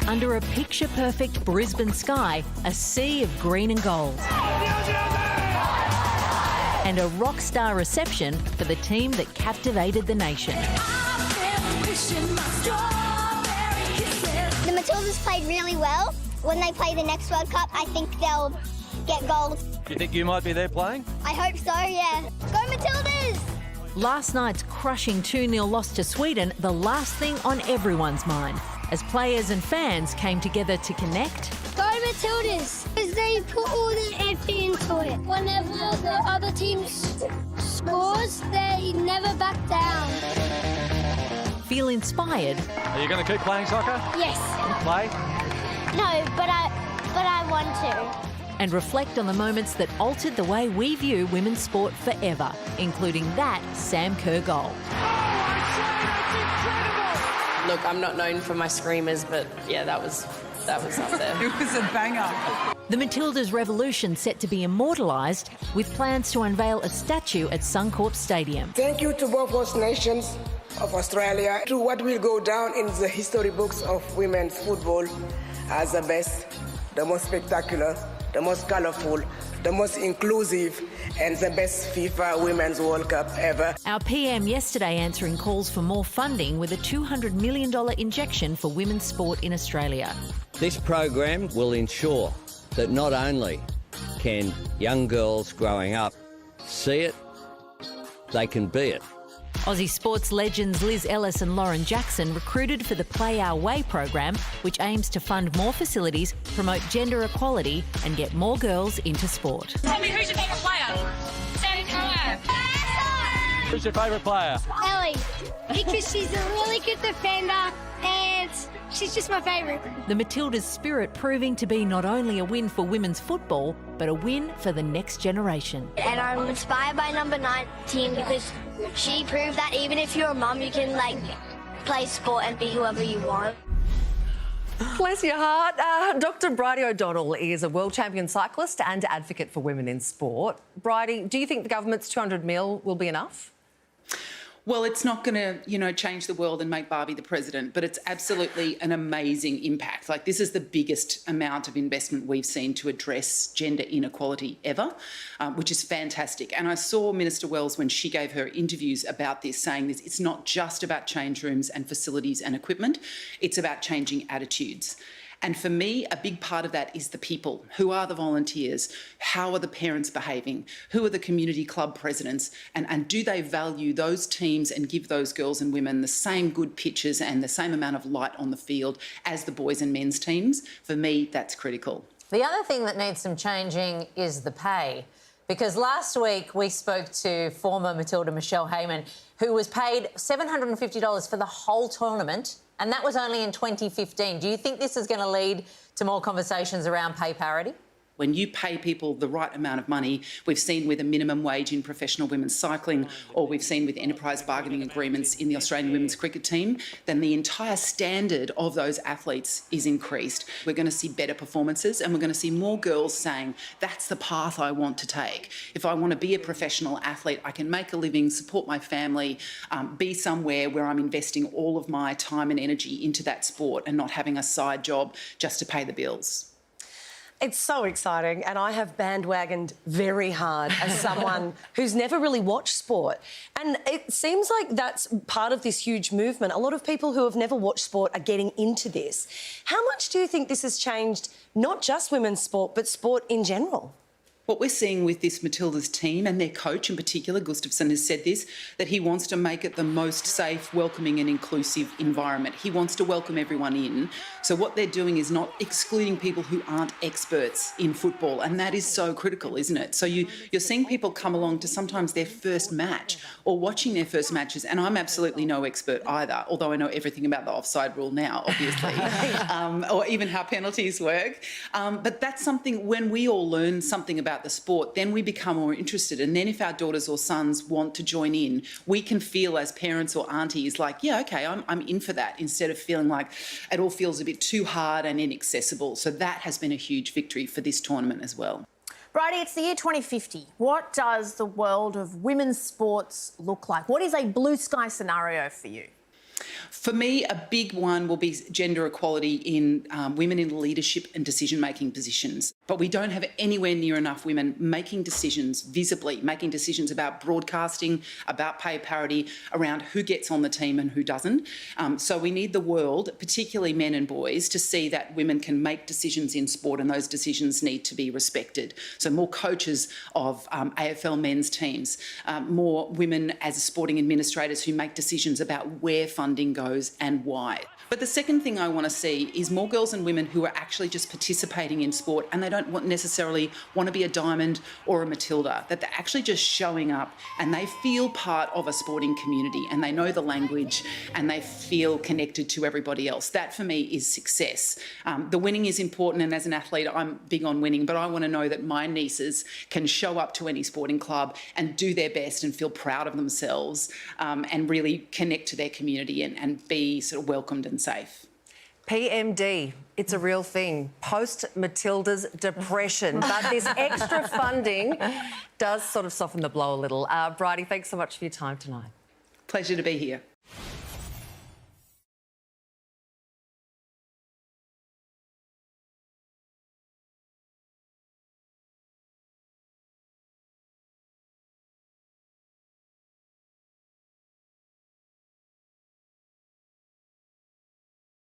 Under a picture-perfect Brisbane sky, a sea of green and gold. And a rock star reception for the team that captivated the nation. The Matildas played really well. When they play the next World Cup, I think they'll get gold. Do you think you might be there playing? I hope so, yeah. Go Matildas! Last night's crushing 2-0 loss to Sweden, the last thing on everyone's mind, as players and fans came together to connect. Go Matildas! Because they put all the effort into it. Whenever the other team scores, they never back down. Feel inspired. Are you going to keep playing soccer? Yes. Play? No, but I want to. And reflect on the moments that altered the way we view women's sport forever, including that Sam Kerr goal. Look, I'm not known for my screamers, but yeah, that was up there. It was a banger. The Matildas' revolution set to be immortalised, with plans to unveil a statue at Suncorp Stadium. Thank you to both host nations of Australia, to what will go down in the history books of women's football as the best, the most spectacular, the most colourful, the most inclusive, and the best FIFA Women's World Cup ever. Our PM yesterday answering calls for more funding with a $200 million injection for women's sport in Australia. This program will ensure that not only can young girls growing up see it, they can be it. Aussie sports legends Liz Ellis and Lauren Jackson recruited for the Play Our Way program, which aims to fund more facilities, promote gender equality and get more girls into sport. Tell me, who's your favourite player? Sam Kerr. Who's your favourite player? Ellie, because she's a really good defender and she's just my favourite. The Matildas' spirit proving to be not only a win for women's football, but a win for the next generation. And I'm inspired by number 19 because she proved that even if you're a mum, you can play sport and be whoever you want. Bless your heart. Dr. Bridie O'Donnell is a world champion cyclist and advocate for women in sport. Bridie, do you think the government's $200 million will be enough? Well, it's not going to, change the world and make Barbie the president, but it's absolutely an amazing impact. This is the biggest amount of investment we've seen to address gender inequality ever, which is fantastic. And I saw Minister Wells when she gave her interviews about this, saying this, it's not just about change rooms and facilities and equipment, it's about changing attitudes. And for me, a big part of that is the people. Who are the volunteers? How are the parents behaving? Who are the community club presidents? And do they value those teams and give those girls and women the same good pitches and the same amount of light on the field as the boys and men's teams? For me, that's critical. The other thing that needs some changing is the pay. Because last week we spoke to former Matilda Michelle Heyman, who was paid $750 for the whole tournament, and that was only in 2015. Do you think this is going to lead to more conversations around pay parity? When you pay people the right amount of money, we've seen with a minimum wage in professional women's cycling, or we've seen with enterprise bargaining agreements in the Australian women's cricket team, then the entire standard of those athletes is increased. We're going to see better performances and we're going to see more girls saying, that's the path I want to take. If I want to be a professional athlete, I can make a living, support my family, be somewhere where I'm investing all of my time and energy into that sport and not having a side job just to pay the bills. It's so exciting, and I have bandwagoned very hard as someone who's never really watched sport. And it seems like that's part of this huge movement. A lot of people who have never watched sport are getting into this. How much do you think this has changed not just women's sport, but sport in general? What we're seeing with this Matildas team, and their coach in particular, Gustafsson, has said this, that he wants to make it the most safe, welcoming and inclusive environment. He wants to welcome everyone in. So what they're doing is not excluding people who aren't experts in football, and that is so critical, isn't it? So you're seeing people come along to sometimes their first match or watching their first matches, and I'm absolutely no expert either, although I know everything about the offside rule now, obviously, or even how penalties work. But that's something, when we all learn something about the sport, then we become more interested. And then if our daughters or sons want to join in, we can feel as parents or aunties like, yeah, okay, I'm in for that, instead of feeling like it all feels a bit too hard and inaccessible. So that has been a huge victory for this tournament as well. Bridie, it's the year 2050. What does the world of women's sports look like? What is a blue sky scenario for you? For me, a big one will be gender equality in women in leadership and decision-making positions. But we don't have anywhere near enough women making decisions visibly, making decisions about broadcasting, about pay parity, around who gets on the team and who doesn't. So we need the world, particularly men and boys, to see that women can make decisions in sport and those decisions need to be respected. So more coaches of AFL men's teams, more women as sporting administrators who make decisions about where funding goes and why. But the second thing I want to see is more girls and women who are actually just participating in sport and they don't necessarily want to be a diamond or a Matilda, that they're actually just showing up and they feel part of a sporting community and they know the language and they feel connected to everybody else. That for me is success. The winning is important, and as an athlete I'm big on winning, but I want to know that my nieces can show up to any sporting club and do their best and feel proud of themselves and really connect to their community and be sort of welcomed and safe. PMD, it's a real thing. Post-Matildas depression. But this extra funding does sort of soften the blow a little. Bridie, thanks so much for your time tonight. Pleasure to be here.